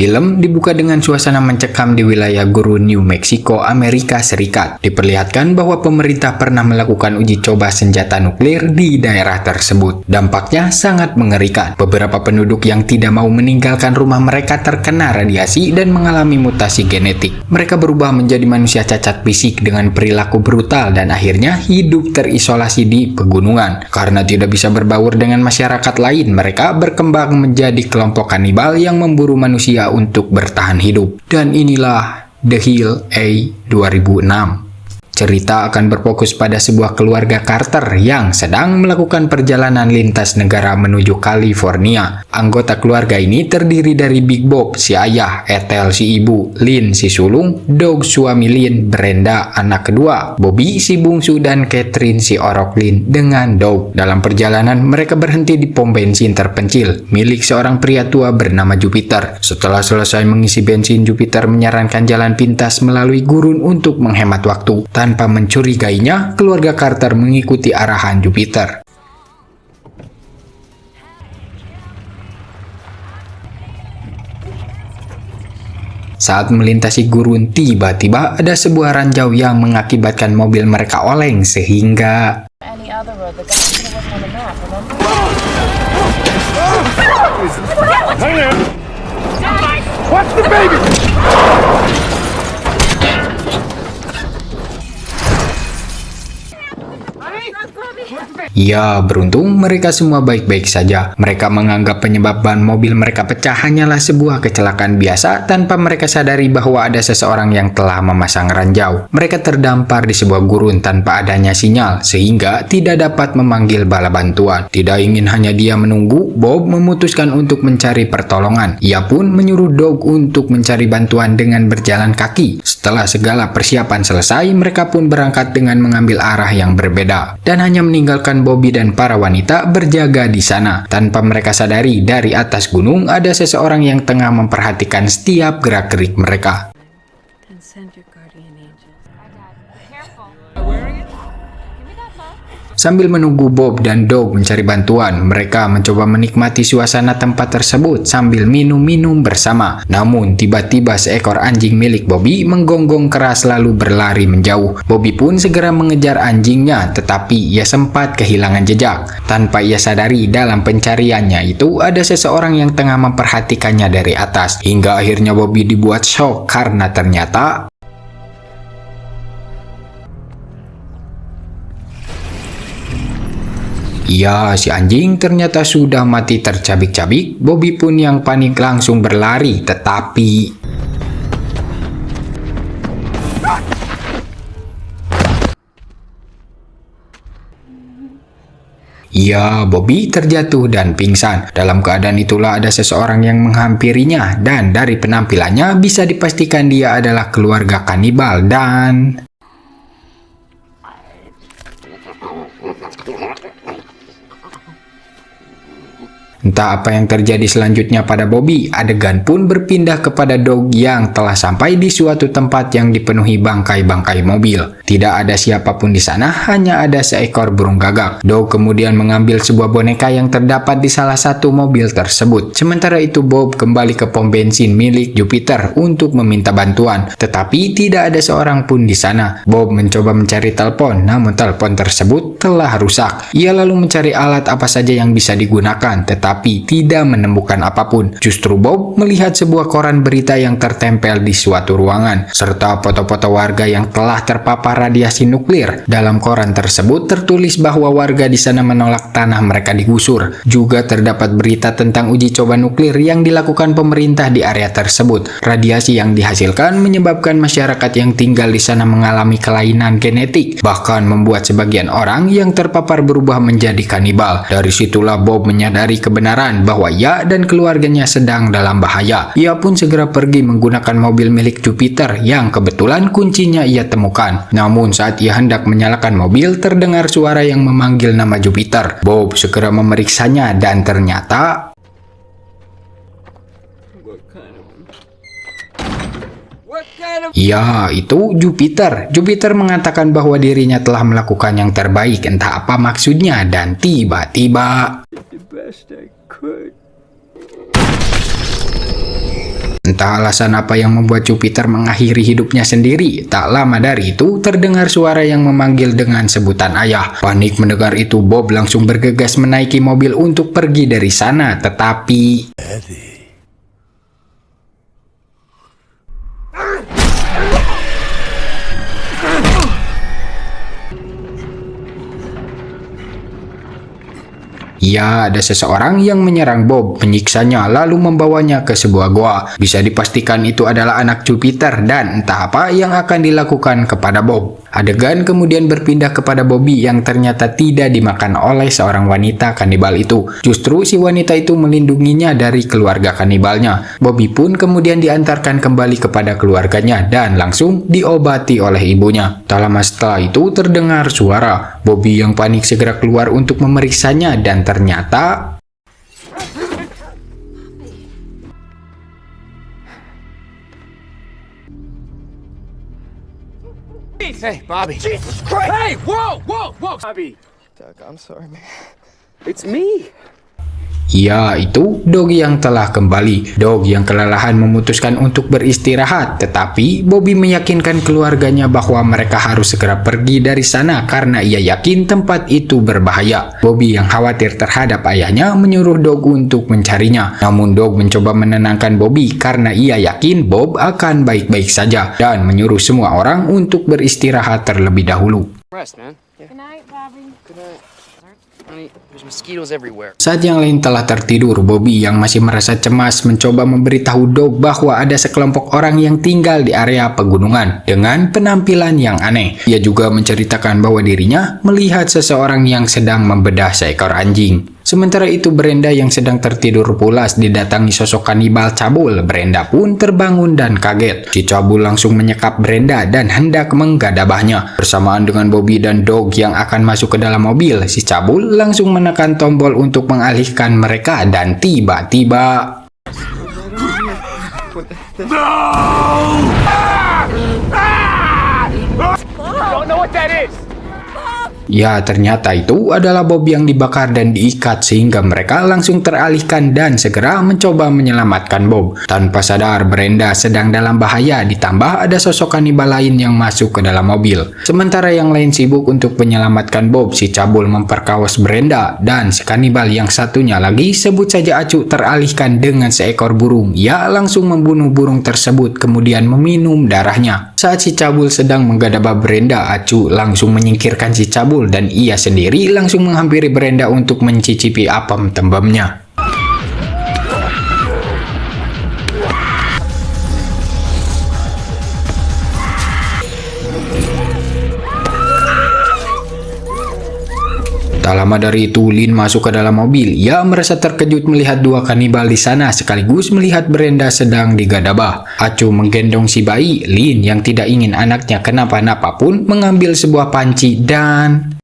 Film dibuka dengan suasana mencekam di wilayah gurun New Mexico, Amerika Serikat. Diperlihatkan bahwa pemerintah pernah melakukan uji coba senjata nuklir di daerah tersebut. Dampaknya sangat mengerikan. Beberapa penduduk yang tidak mau meninggalkan rumah mereka terkena radiasi dan mengalami mutasi genetik. Mereka berubah menjadi manusia cacat fisik dengan perilaku brutal dan akhirnya hidup terisolasi di pegunungan. Karena tidak bisa berbaur dengan masyarakat lain, mereka berkembang menjadi kelompok kanibal yang memburu manusia untuk bertahan hidup. Dan inilah The Hill A 2006. Cerita akan berfokus pada sebuah keluarga Carter yang sedang melakukan perjalanan lintas negara menuju California. Anggota keluarga ini terdiri dari Big Bob, si ayah, Ethel, si ibu, Lynn, si sulung, Doug, suami Lynn, Brenda, anak kedua, Bobby, si bungsu, dan Catherine, si orok Lynn dengan Doug. Dalam perjalanan, mereka berhenti di pom bensin terpencil, milik seorang pria tua bernama Jupiter. Setelah selesai mengisi bensin, Jupiter menyarankan jalan pintas melalui gurun untuk menghemat waktu. Tanpa mencurigainya, keluarga Carter mengikuti arahan Jupiter. Saat melintasi gurun, tiba-tiba ada sebuah ranjau yang mengakibatkan mobil mereka oleng sehingga Watch the baby! ya, beruntung mereka semua baik-baik saja. Mereka menganggap penyebab ban mobil mereka pecah hanyalah sebuah kecelakaan biasa tanpa mereka sadari bahwa ada seseorang yang telah memasang ranjau. Mereka terdampar di sebuah gurun tanpa adanya sinyal sehingga tidak dapat memanggil bala bantuan. Tidak ingin hanya dia menunggu, Bob memutuskan untuk mencari pertolongan. Ia pun menyuruh Doug untuk mencari bantuan dengan berjalan kaki. Setelah segala persiapan selesai, mereka pun berangkat dengan mengambil arah yang berbeda dan hanya meninggalkan Bobby dan para wanita berjaga di sana. Tanpa mereka sadari, dari atas gunung ada seseorang yang tengah memperhatikan setiap gerak-gerik mereka. Sambil menunggu Bob dan Doug mencari bantuan, mereka mencoba menikmati suasana tempat tersebut sambil minum-minum bersama. Namun, tiba-tiba seekor anjing milik Bobby menggonggong keras lalu berlari menjauh. Bobby pun segera mengejar anjingnya, tetapi ia sempat kehilangan jejak. Tanpa ia sadari, dalam pencariannya itu ada seseorang yang tengah memperhatikannya dari atas. Hingga akhirnya Bobby dibuat shock karena ternyata ya, si anjing ternyata sudah mati tercabik-cabik. Bobby pun yang panik langsung berlari, tetapi ya, Bobby terjatuh dan pingsan. Dalam keadaan itulah ada seseorang yang menghampirinya dan dari penampilannya bisa dipastikan dia adalah keluarga kanibal dan entah apa yang terjadi selanjutnya pada Bobby. Adegan pun berpindah kepada Doug yang telah sampai di suatu tempat yang dipenuhi bangkai-bangkai mobil. Tidak ada siapapun di sana, hanya ada seekor burung gagak. Doug kemudian mengambil sebuah boneka yang terdapat di salah satu mobil tersebut. Sementara itu Bob kembali ke pom bensin milik Jupiter untuk meminta bantuan, tetapi tidak ada seorang pun di sana. Bob mencoba mencari telepon, namun telepon tersebut telah rusak. Ia lalu mencari alat apa saja yang bisa digunakan, tetapi tetapi tidak menemukan apapun. Justru Bob melihat sebuah koran berita yang tertempel di suatu ruangan, serta foto-foto warga yang telah terpapar radiasi nuklir. Dalam koran tersebut tertulis bahwa warga di sana menolak tanah mereka digusur. Juga terdapat berita tentang uji coba nuklir yang dilakukan pemerintah di area tersebut. Radiasi yang dihasilkan menyebabkan masyarakat yang tinggal di sana mengalami kelainan genetik, bahkan membuat sebagian orang yang terpapar berubah menjadi kanibal. Dari situlah Bob menyadari kebenaran bahwa ia dan keluarganya sedang dalam bahaya. Ia pun segera pergi menggunakan mobil milik Jupiter yang kebetulan kuncinya ia temukan. Namun saat ia hendak menyalakan mobil, terdengar suara yang memanggil nama Jupiter. Bob segera memeriksanya dan ternyata ya, itu Jupiter. Jupiter mengatakan bahwa dirinya telah melakukan yang terbaik, entah apa maksudnya, dan tiba-tiba entah alasan apa yang membuat Jupiter mengakhiri hidupnya sendiri. Tak lama dari itu, terdengar suara yang memanggil dengan sebutan ayah. Panik mendengar itu, Bob langsung bergegas menaiki mobil untuk pergi dari sana, tetapi ya, ada seseorang yang menyerang Bob, menyiksanya, lalu membawanya ke sebuah goa. Bisa dipastikan itu adalah anak Jupiter dan entah apa yang akan dilakukan kepada Bob. Adegan kemudian berpindah kepada Bobby yang ternyata tidak dimakan oleh seorang wanita kanibal itu. Justru si wanita itu melindunginya dari keluarga kanibalnya. Bobby pun kemudian diantarkan kembali kepada keluarganya dan langsung diobati oleh ibunya. Tak lama setelah itu terdengar suara. Bobby yang panik segera keluar untuk memeriksanya dan ternyata Hey, Bobby. Jesus Christ! Hey, whoa! Bobby. Doug, I'm sorry, man. It's me. ya, itu Dog yang telah kembali. Dog yang kelelahan memutuskan untuk beristirahat, tetapi Bobby meyakinkan keluarganya bahwa mereka harus segera pergi dari sana karena ia yakin tempat itu berbahaya. Bobby yang khawatir terhadap ayahnya menyuruh Dog untuk mencarinya. Namun Dog mencoba menenangkan Bobby karena ia yakin Bob akan baik-baik saja dan menyuruh semua orang untuk beristirahat terlebih dahulu. Rest, man. Good night, Bobby. Good night. Honey, there's mosquitoes everywhere. Saat yang lain telah tertidur, Bobby yang masih merasa cemas mencoba memberitahu Dog bahwa ada sekelompok orang yang tinggal di area pegunungan dengan penampilan yang aneh. Ia juga menceritakan bahwa dirinya melihat seseorang yang sedang membedah seekor anjing. Sementara itu Brenda yang sedang tertidur pulas didatangi sosok kanibal cabul. Brenda pun terbangun dan kaget. Si cabul langsung menyekap Brenda dan hendak menggadabahnya. Bersamaan dengan Bobby dan Dog yang akan masuk ke dalam mobil, si cabul langsung menekan tombol untuk mengalihkan mereka dan tiba-tiba Don't know what that is. ya, ternyata itu adalah Bob yang dibakar dan diikat sehingga mereka langsung teralihkan dan segera mencoba menyelamatkan Bob. Tanpa sadar Brenda sedang dalam bahaya, ditambah ada sosok kanibal lain yang masuk ke dalam mobil. Sementara yang lain sibuk untuk menyelamatkan Bob, si cabul memperkaos Brenda dan si kanibal yang satunya lagi, sebut saja Acu, teralihkan dengan seekor burung. Ia langsung membunuh burung tersebut kemudian meminum darahnya. Saat si cabul sedang menggadabah Brenda, Acu langsung menyingkirkan si cabul dan ia sendiri langsung menghampiri Brenda untuk mencicipi apem tembamnya. Tak lama dari itu, Lynn masuk ke dalam mobil. Ia merasa terkejut melihat dua kanibal di sana sekaligus melihat Brenda sedang digadabah. Acu menggendong si bayi. Lynn yang tidak ingin anaknya kenapa-napa pun mengambil sebuah panci dan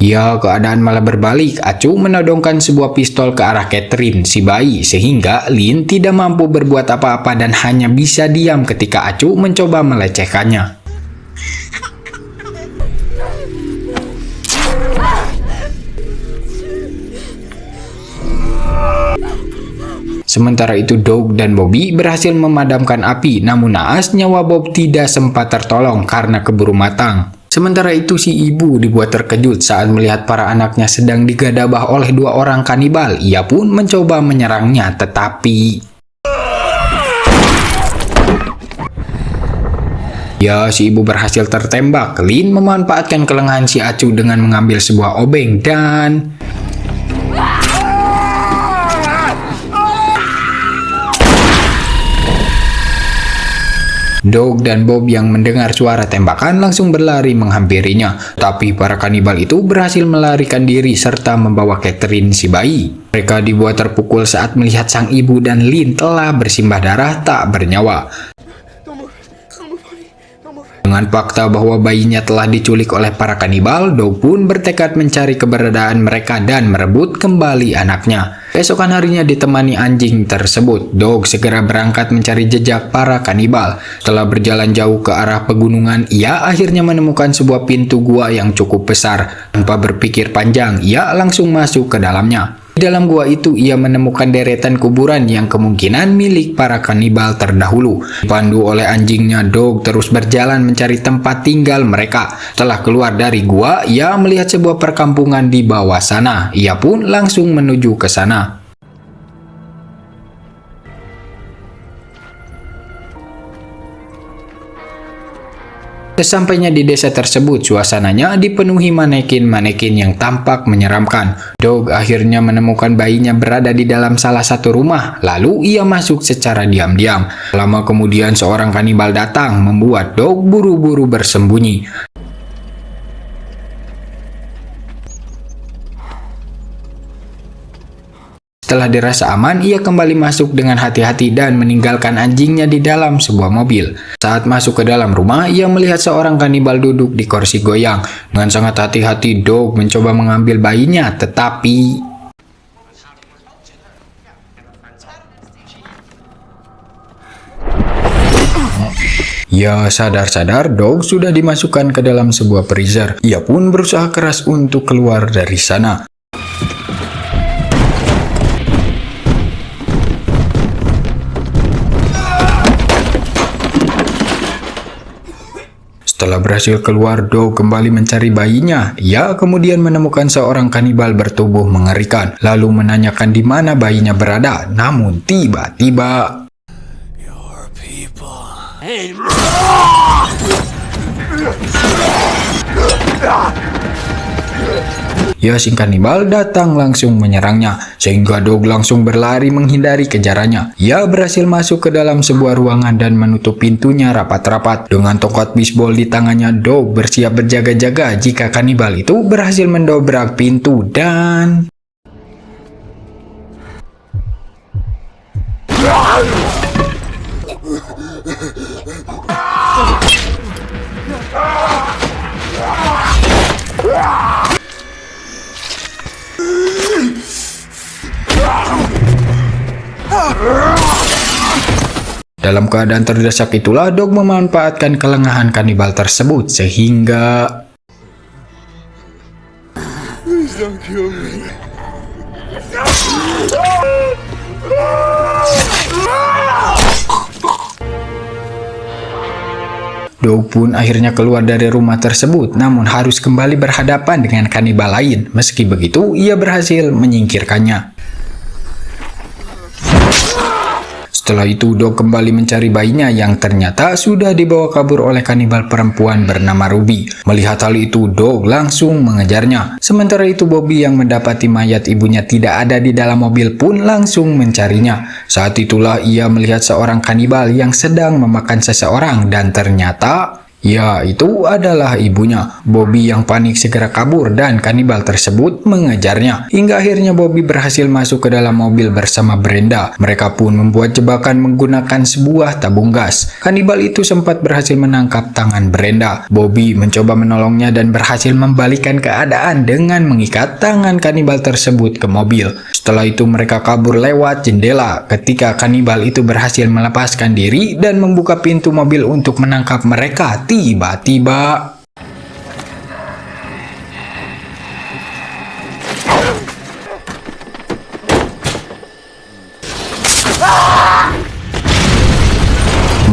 ya, keadaan malah berbalik. Acu menodongkan sebuah pistol ke arah Catherine, si bayi, sehingga Lynn tidak mampu berbuat apa-apa dan hanya bisa diam ketika Acu mencoba melecehkannya. Sementara itu Dog dan Bobby berhasil memadamkan api, namun naas nyawa Bob tidak sempat tertolong karena keburu matang. Sementara itu si ibu dibuat terkejut saat melihat para anaknya sedang digadabah oleh 2 orang kanibal. Ia pun mencoba menyerangnya, tetapi si ibu berhasil tertembak. Lin memanfaatkan kelengahan si Acu dengan mengambil sebuah obeng dan Dog dan Bob yang mendengar suara tembakan langsung berlari menghampirinya. Tapi para kanibal itu berhasil melarikan diri serta membawa Catherine si bayi. Mereka dibuat terpukul saat melihat sang ibu dan Lin telah bersimbah darah tak bernyawa. Dengan fakta bahwa bayinya telah diculik oleh para kanibal, Dog pun bertekad mencari keberadaan mereka dan merebut kembali anaknya. Keesokan harinya ditemani anjing tersebut, Dog segera berangkat mencari jejak para kanibal. Setelah berjalan jauh ke arah pegunungan, ia akhirnya menemukan sebuah pintu gua yang cukup besar. Tanpa berpikir panjang, ia langsung masuk ke dalamnya. Di dalam gua itu ia menemukan deretan kuburan yang kemungkinan milik para kanibal terdahulu. Dipandu oleh anjingnya, Dog terus berjalan mencari tempat tinggal mereka. Setelah keluar dari gua, ia melihat sebuah perkampungan di bawah sana. Ia pun langsung menuju ke sana. Sesampainya di desa tersebut, suasananya dipenuhi manekin-manekin yang tampak menyeramkan. Dog akhirnya menemukan bayinya berada di dalam salah satu rumah, lalu ia masuk secara diam-diam. Lama kemudian seorang kanibal datang, membuat Dog buru-buru bersembunyi. Setelah dirasa aman, ia kembali masuk dengan hati-hati dan meninggalkan anjingnya di dalam sebuah mobil. Saat masuk ke dalam rumah, ia melihat seorang kanibal duduk di kursi goyang. Dengan sangat hati-hati, Dog mencoba mengambil bayinya, tetapi sadar-sadar Dog sudah dimasukkan ke dalam sebuah freezer. Ia pun berusaha keras untuk keluar dari sana. Setelah berhasil keluar, Dog kembali mencari bayinya. Ia kemudian menemukan seorang kanibal bertubuh mengerikan, lalu menanyakan di mana bayinya berada. Namun tiba-tiba si kanibal datang langsung menyerangnya, sehingga Dog langsung berlari menghindari kejarannya. Ia berhasil masuk ke dalam sebuah ruangan dan menutup pintunya rapat-rapat. Dengan tongkat bisbol di tangannya, Dog bersiap berjaga-jaga jika kanibal itu berhasil mendobrak pintu dan dalam keadaan terdesak itulah Dog memanfaatkan kelengahan kanibal tersebut sehingga Dog pun akhirnya keluar dari rumah tersebut, namun harus kembali berhadapan dengan kanibal lain. Meski begitu, ia berhasil menyingkirkannya. Setelah itu, Dog kembali mencari bayinya yang ternyata sudah dibawa kabur oleh kanibal perempuan bernama Ruby. Melihat hal itu, Dog langsung mengejarnya. Sementara itu, Bobby yang mendapati mayat ibunya tidak ada di dalam mobil pun langsung mencarinya. Saat itulah ia melihat seorang kanibal yang sedang memakan seseorang dan ternyata itu adalah ibunya. Bobby yang panik segera kabur dan kanibal tersebut mengejarnya. Hingga akhirnya Bobby berhasil masuk ke dalam mobil bersama Brenda. Mereka pun membuat jebakan menggunakan sebuah tabung gas. Kanibal itu sempat berhasil menangkap tangan Brenda. Bobby mencoba menolongnya dan berhasil membalikan keadaan dengan mengikat tangan kanibal tersebut ke mobil. Setelah itu mereka kabur lewat jendela. Ketika kanibal itu berhasil melepaskan diri dan membuka pintu mobil untuk menangkap mereka, tiba-tiba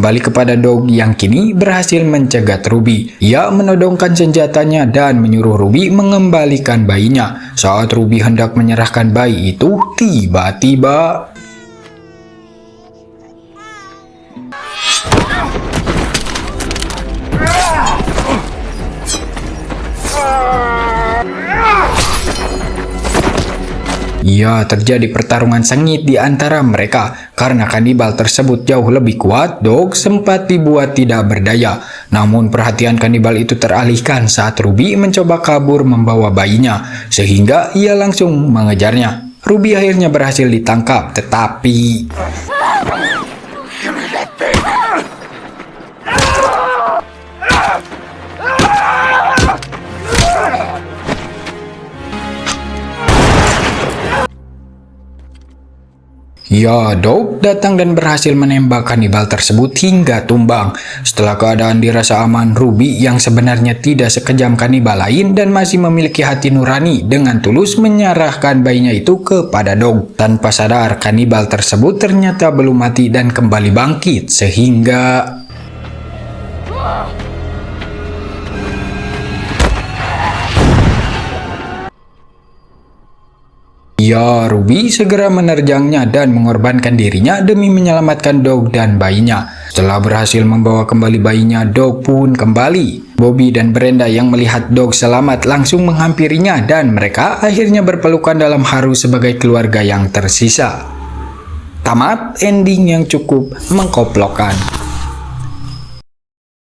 kembali kepada Dog yang kini berhasil mencegat Ruby. Ia menodongkan senjatanya dan menyuruh Ruby mengembalikan bayinya. Saat Ruby hendak menyerahkan bayi itu, tiba-tiba ya, terjadi pertarungan sengit di antara mereka. Karena kanibal tersebut jauh lebih kuat, Dog sempat dibuat tidak berdaya. Namun perhatian kanibal itu teralihkan saat Ruby mencoba kabur membawa bayinya, sehingga ia langsung mengejarnya. Ruby akhirnya berhasil ditangkap, tetapi ya, Dog datang dan berhasil menembak kanibal tersebut hingga tumbang. Setelah keadaan dirasa aman, Ruby yang sebenarnya tidak sekejam kanibal lain dan masih memiliki hati nurani dengan tulus menyerahkan bayinya itu kepada Dog. Tanpa sadar, kanibal tersebut ternyata belum mati dan kembali bangkit, sehingga ya, Ruby segera menerjangnya dan mengorbankan dirinya demi menyelamatkan Dog dan bayinya. Setelah berhasil membawa kembali bayinya, Dog pun kembali. Bobby dan Brenda yang melihat Dog selamat langsung menghampirinya dan mereka akhirnya berpelukan dalam haru sebagai keluarga yang tersisa. Tamat ending yang cukup mengkoplokkan.